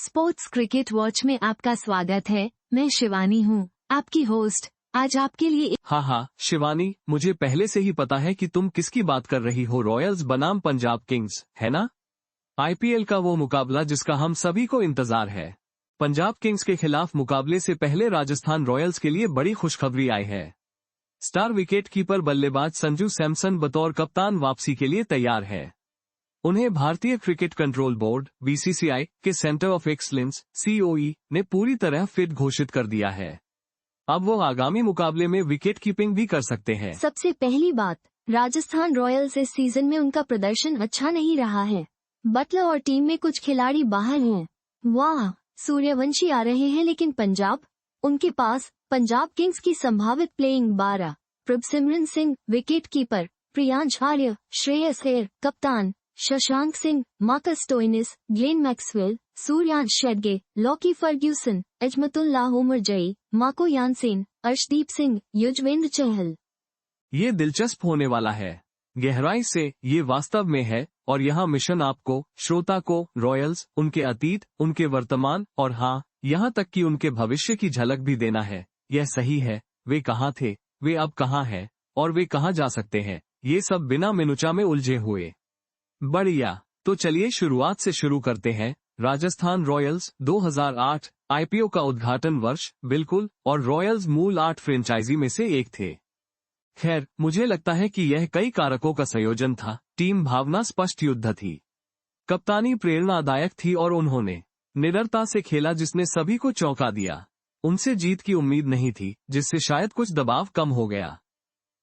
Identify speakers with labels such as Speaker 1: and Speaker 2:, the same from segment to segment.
Speaker 1: Sports cricket watch में आपका स्वागत है। मैं शिवानी हूँ, आपकी होस्ट। आज आपके लिए
Speaker 2: हाँ शिवानी, मुझे पहले से ही पता है कि तुम किसकी बात कर रही हो। रॉयल्स बनाम पंजाब किंग्स, है ना? आईपीएल का वो मुकाबला जिसका हम सभी को इंतजार है। पंजाब किंग्स के खिलाफ मुकाबले से पहले राजस्थान रॉयल्स के लिए बड़ी खुशखबरी आई है। स्टार विकेट कीपर बल्लेबाज संजू सैमसन बतौर कप्तान वापसी के लिए तैयार है। उन्हें भारतीय क्रिकेट कंट्रोल बोर्ड बीसीसीआई के सेंटर ऑफ एक्सीलेंस सीओई ने पूरी तरह फिट घोषित कर दिया है। अब वो आगामी मुकाबले में विकेट कीपिंग भी कर सकते हैं।
Speaker 1: सबसे पहली बात, राजस्थान रॉयल्स इस सीजन में उनका प्रदर्शन अच्छा नहीं रहा है। बटलर और टीम में कुछ खिलाड़ी बाहर हैं। वाह, सूर्यवंशी आ रहे हैं, लेकिन उनके पास पंजाब किंग्स की संभावित playing 12 Prabhsimran Singh wicket keeper, Priyansh Arya, Shreyas Iyer कप्तान, Shashank Singh, Marcus Stoinis, Glenn Maxwell, Suryansh Shedge, Lockie Ferguson, Azmatullah Omarzai, Marco Jansen, Arshdeep Singh, Yuzvendra Chahal.
Speaker 2: ये दिलचस्प होने वाला है। गहराई से ये वास्तव में है, और यहाँ मिशन आपको, श्रोता को, रॉयल्स, उनके अतीत, उनके वर्तमान और हाँ, यहाँ तक कि उनके भविष्य की झलक भी देना है। यह सही है, वे कहाँ थे, वे अब कहाँ हैं, और वे कहाँ जा सकते हैं, ये सब बिना मिनुचा में उलझे हुए। बढ़िया, तो चलिए शुरुआत से शुरू करते हैं। राजस्थान रॉयल्स 2008 आईपीओ का उद्घाटन वर्ष, बिल्कुल, और रॉयल्स मूल 8 फ्रेंचाइजी में से एक थे। खैर, मुझे लगता है कि यह कई कारकों का संयोजन था। टीम भावना स्पष्ट युद्ध थी, कप्तानी प्रेरणादायक थी और उन्होंने निडरता से खेला जिसने सभी को चौंका दिया। उनसे जीत की उम्मीद नहीं थी, जिससे शायद कुछ दबाव कम हो गया।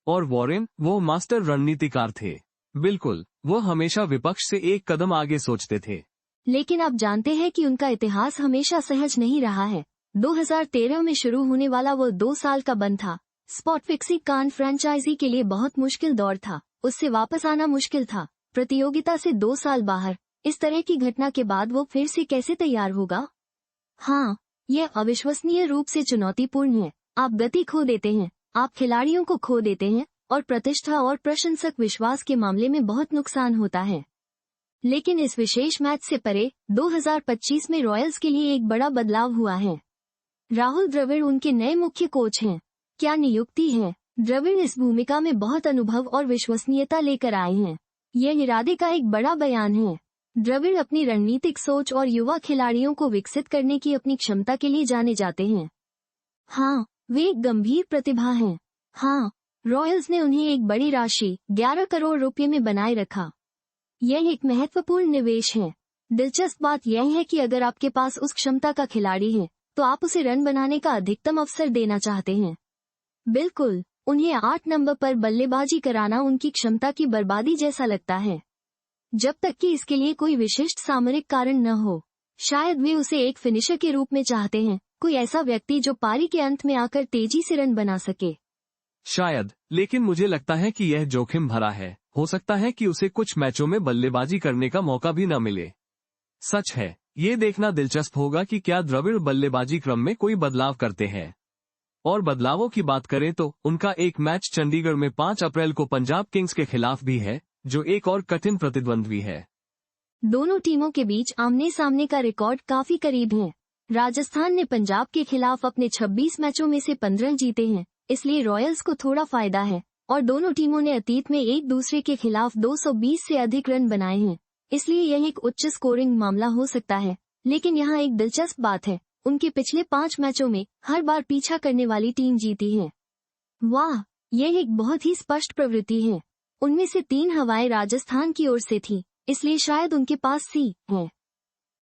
Speaker 2: और वॉरेन, वो मास्टर रणनीतिकार थे। बिल्कुल, वो हमेशा विपक्ष से एक कदम आगे सोचते थे।
Speaker 1: लेकिन आप जानते हैं कि उनका इतिहास हमेशा सहज नहीं रहा है। 2013 में शुरू होने वाला वो 2 साल का बंद था। स्पॉट फिक्सिंग कान फ्रेंचाइजी के लिए बहुत मुश्किल दौर था। उससे वापस आना मुश्किल था। प्रतियोगिता से 2 साल बाहर, इस तरह की घटना के बाद वो फिर से कैसे तैयार होगा? हाँ, यह अविश्वसनीय रूप से चुनौतीपूर्ण है। आप गति खो देते हैं, आप खिलाड़ियों को खो देते हैं, और प्रतिष्ठा और प्रशंसक विश्वास के मामले में बहुत नुकसान होता है। लेकिन इस विशेष मैच से परे 2025 में रॉयल्स के लिए एक बड़ा बदलाव हुआ है। राहुल द्रविड़ उनके नए मुख्य कोच हैं। क्या नियुक्ति है! द्रविड़ इस भूमिका में बहुत अनुभव और विश्वसनीयता लेकर आए हैं। यह इरादे का एक बड़ा बयान है। द्रविड़ अपनी रणनीतिक सोच और युवा खिलाड़ियों को विकसित करने की अपनी क्षमता के लिए जाने जाते हैं। हाँ, वे एक गंभीर प्रतिभा हैं। हाँ, रॉयल्स ने उन्हें एक बड़ी राशि 11 करोड़ रुपये में बनाए रखा। यह एक महत्वपूर्ण निवेश है। दिलचस्प बात यह है कि अगर आपके पास उस क्षमता का खिलाड़ी है, तो आप उसे रन बनाने का अधिकतम अवसर देना चाहते हैं। बिल्कुल, उन्हें 8 नंबर पर बल्लेबाजी कराना उनकी क्षमता की बर्बादी जैसा लगता है, जब तक कि इसके लिए कोई विशिष्ट सामरिक कारण न हो। शायद वे उसे एक फिनिशर के रूप में चाहते हैं, कोई ऐसा व्यक्ति जो पारी के अंत में आकर तेजी से रन बना सके।
Speaker 2: शायद, लेकिन मुझे लगता है कि यह जोखिम भरा है। हो सकता है कि उसे कुछ मैचों में बल्लेबाजी करने का मौका भी न मिले। सच है, ये देखना दिलचस्प होगा कि क्या द्रविड़ बल्लेबाजी क्रम में कोई बदलाव करते हैं। और बदलावों की बात करें तो उनका एक मैच चंडीगढ़ में 5 अप्रैल को पंजाब किंग्स के खिलाफ भी है, जो एक और कठिन प्रतिद्वंद्वी है।
Speaker 1: दोनों टीमों के बीच आमने सामने का रिकॉर्ड काफी करीब है। राजस्थान ने पंजाब के खिलाफ अपने 26 मैचों में से 15 जीते हैं, इसलिए रॉयल्स को थोड़ा फायदा है। और दोनों टीमों ने अतीत में एक दूसरे के खिलाफ 220 से अधिक रन बनाए हैं, इसलिए यह एक उच्च स्कोरिंग मामला हो सकता है। लेकिन यहाँ एक दिलचस्प बात है, उनके पिछले 5 मैचों में हर बार पीछा करने वाली टीम जीती है। वाह, यह एक बहुत ही स्पष्ट प्रवृत्ति है। उनमें से 3 हवाएं राजस्थान की ओर से थी, इसलिए शायद उनके पास सी है।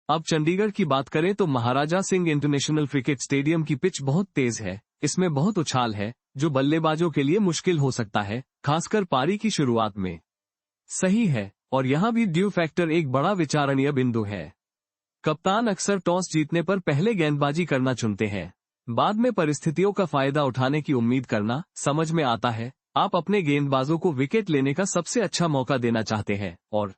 Speaker 2: अब चंडीगढ़ की बात करें तो महाराजा सिंह इंटरनेशनल क्रिकेट स्टेडियम की पिच बहुत तेज है। इसमें बहुत उछाल है, जो बल्लेबाजों के लिए मुश्किल हो सकता है, खासकर पारी की शुरुआत में। सही है, और यहाँ भी ड्यू फैक्टर एक बड़ा विचारणीय बिंदु है। कप्तान अक्सर टॉस जीतने पर पहले गेंदबाजी करना चुनते हैं। बाद में परिस्थितियों का फायदा उठाने की उम्मीद करना समझ में आता है। आप अपने गेंदबाजों को विकेट लेने का सबसे अच्छा मौका देना चाहते हैं, और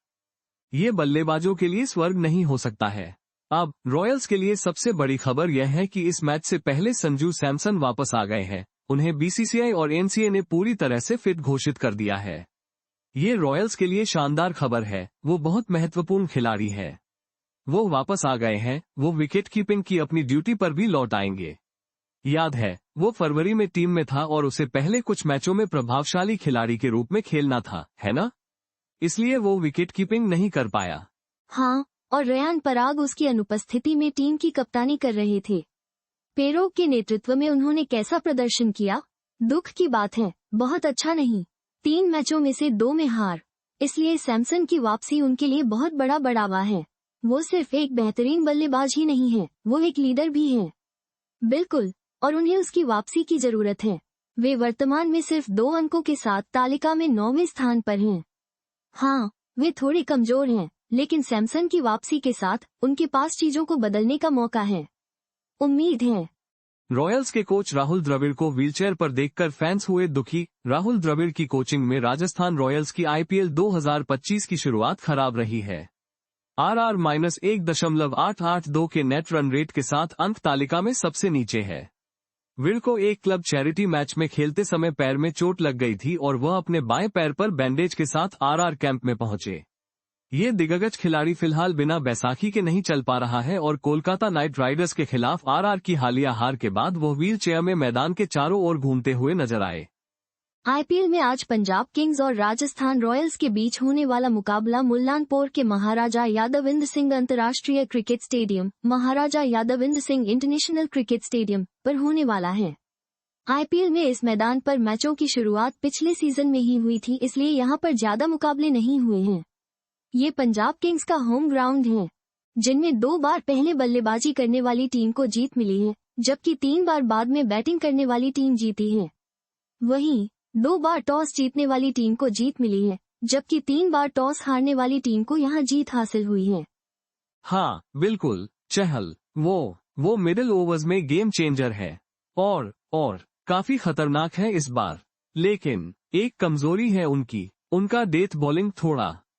Speaker 2: ये बल्लेबाजों के लिए स्वर्ग नहीं हो सकता है। अब रॉयल्स के लिए सबसे बड़ी खबर यह है कि इस मैच से पहले संजू सैमसन वापस आ गए हैं। उन्हें बीसीसीआई और एनसीए ने पूरी तरह से फिट घोषित कर दिया है। ये रॉयल्स के लिए शानदार खबर है। वो बहुत महत्वपूर्ण खिलाड़ी है। वो वापस आ गए हैं, वो विकेट कीपिंग की अपनी ड्यूटी पर भी लौट आएंगे। याद है, वो फरवरी में टीम में था और उसे पहले कुछ मैचों में प्रभावशाली खिलाड़ी के रूप में खेलना था, है ना? इसलिए वो विकेट कीपिंग नहीं कर पाया।
Speaker 1: हाँ, और रेयान पराग उसकी अनुपस्थिति में टीम की कप्तानी कर रहे थे। पेरोक के नेतृत्व में उन्होंने कैसा प्रदर्शन किया? दुख की बात है, बहुत अच्छा नहीं। 3 मैचों में से 2 में हार। इसलिए सैमसन की वापसी उनके लिए बहुत बड़ा बढ़ावा है। वो सिर्फ एक बेहतरीन बल्लेबाज ही नहीं है, वो एक लीडर भी है। बिल्कुल, और उन्हें उसकी वापसी की जरूरत है। वे वर्तमान में सिर्फ 2 अंकों के साथ तालिका में 9वें स्थान पर हैं। हाँ, वे थोड़े कमजोर हैं, लेकिन सैमसन की वापसी के साथ उनके पास चीजों को बदलने का मौका है। उम्मीद है।
Speaker 2: रॉयल्स के कोच राहुल द्रविड़ को व्हीलचेयर पर देखकर फैंस हुए दुखी। राहुल द्रविड़ की कोचिंग में राजस्थान रॉयल्स की आईपीएल 2025 की शुरुआत खराब रही है। RR-1.882 के नेट रन रेट के साथ अंक तालिका में सबसे नीचे है। विड़ को एक क्लब चैरिटी मैच में खेलते समय पैर में चोट लग गई थी और वह अपने बाएं पैर पर बैंडेज के साथ आरआर कैंप में पहुंचे। ये दिग्गज खिलाड़ी फिलहाल बिना बैसाखी के नहीं चल पा रहा है और कोलकाता नाइट राइडर्स के खिलाफ आरआर की हालिया हार के बाद वो व्हील चेयर में मैदान के चारों ओर घूमते हुए नजर आए।
Speaker 1: आईपीएल में आज पंजाब किंग्स और राजस्थान रॉयल्स के बीच होने वाला मुकाबला मुल्लानपुर के महाराजा यादविंद्र सिंह अंतर्राष्ट्रीय cricket stadium, Maharaja Yadavindra Singh international cricket stadium पर होने वाला है। आईपीएल में इस मैदान पर मैचों की शुरुआत पिछले सीजन में ही हुई थी, इसलिए यहाँ पर ज्यादा मुकाबले नहीं हुए हैं। ये पंजाब किंग्स का होम ग्राउंड है, जिनमें 2 बार पहले बल्लेबाजी करने वाली टीम को जीत मिली है, जबकि 3 बार बाद में बैटिंग करने वाली टीम जीती है। वहीं 2 बार टॉस जीतने वाली टीम को जीत मिली है, जबकि 3 बार टॉस हारने वाली टीम को यहाँ जीत हासिल हुई है।
Speaker 2: हाँ, बिल्कुल, चहल, वो मिडिल ओवर्स में गेम चेंजर है और काफी खतरनाक है इस बार। लेकिन एक कमजोरी है उनका डेथ बॉलिंग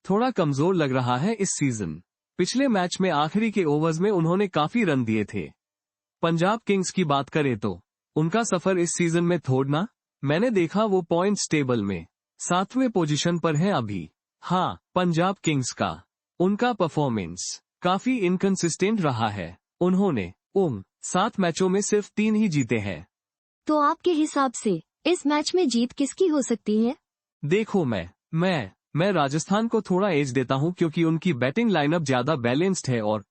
Speaker 2: थोड़ा कमजोर लग रहा है इस सीजन। पिछले मैच में आखिरी के ओवर्स में उन्होंने काफी रन दिए थे। पंजाब किंग्स की बात करें तो उनका सफर इस सीजन में थोड़ा, मैंने देखा वो पॉइंट्स टेबल में 7वें पोजीशन पर है अभी। हाँ, पंजाब किंग्स का उनका परफॉर्मेंस काफी इनकंसिस्टेंट रहा है। उन्होंने 7 मैचों में सिर्फ 3 ही जीते हैं।
Speaker 1: तो आपके हिसाब से इस मैच में जीत किसकी हो सकती है?
Speaker 2: देखो, मैं राजस्थान को थोड़ा एज देता हूं क्योंकि उनकी बैटिंग लाइनअप ज्यादा बैलेंस्ड है और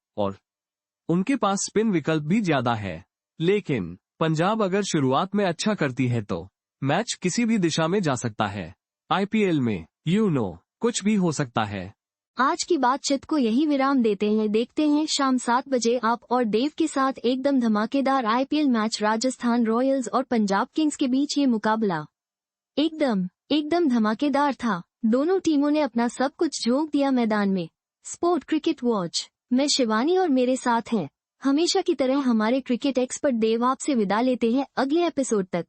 Speaker 2: उनके पास स्पिन विकल्प भी ज्यादा है। लेकिन पंजाब अगर शुरुआत में अच्छा करती है तो मैच किसी भी दिशा में जा सकता है। आईपीएल में कुछ भी हो सकता है।
Speaker 1: आज की बातचीत को यही विराम देते हैं। देखते हैं शाम 7 बजे आप और देव के साथ एकदम धमाकेदार आईपीएल मैच राजस्थान रॉयल्स और पंजाब किंग्स के बीच ये मुकाबला एकदम धमाकेदार था। दोनों टीमों ने अपना सब कुछ झोंक दिया मैदान में। स्पोर्ट क्रिकेट वॉच में शिवानी और मेरे साथ हैं हमेशा की तरह हमारे क्रिकेट एक्सपर्ट देव। आपसे विदा लेते हैं अगले एपिसोड तक।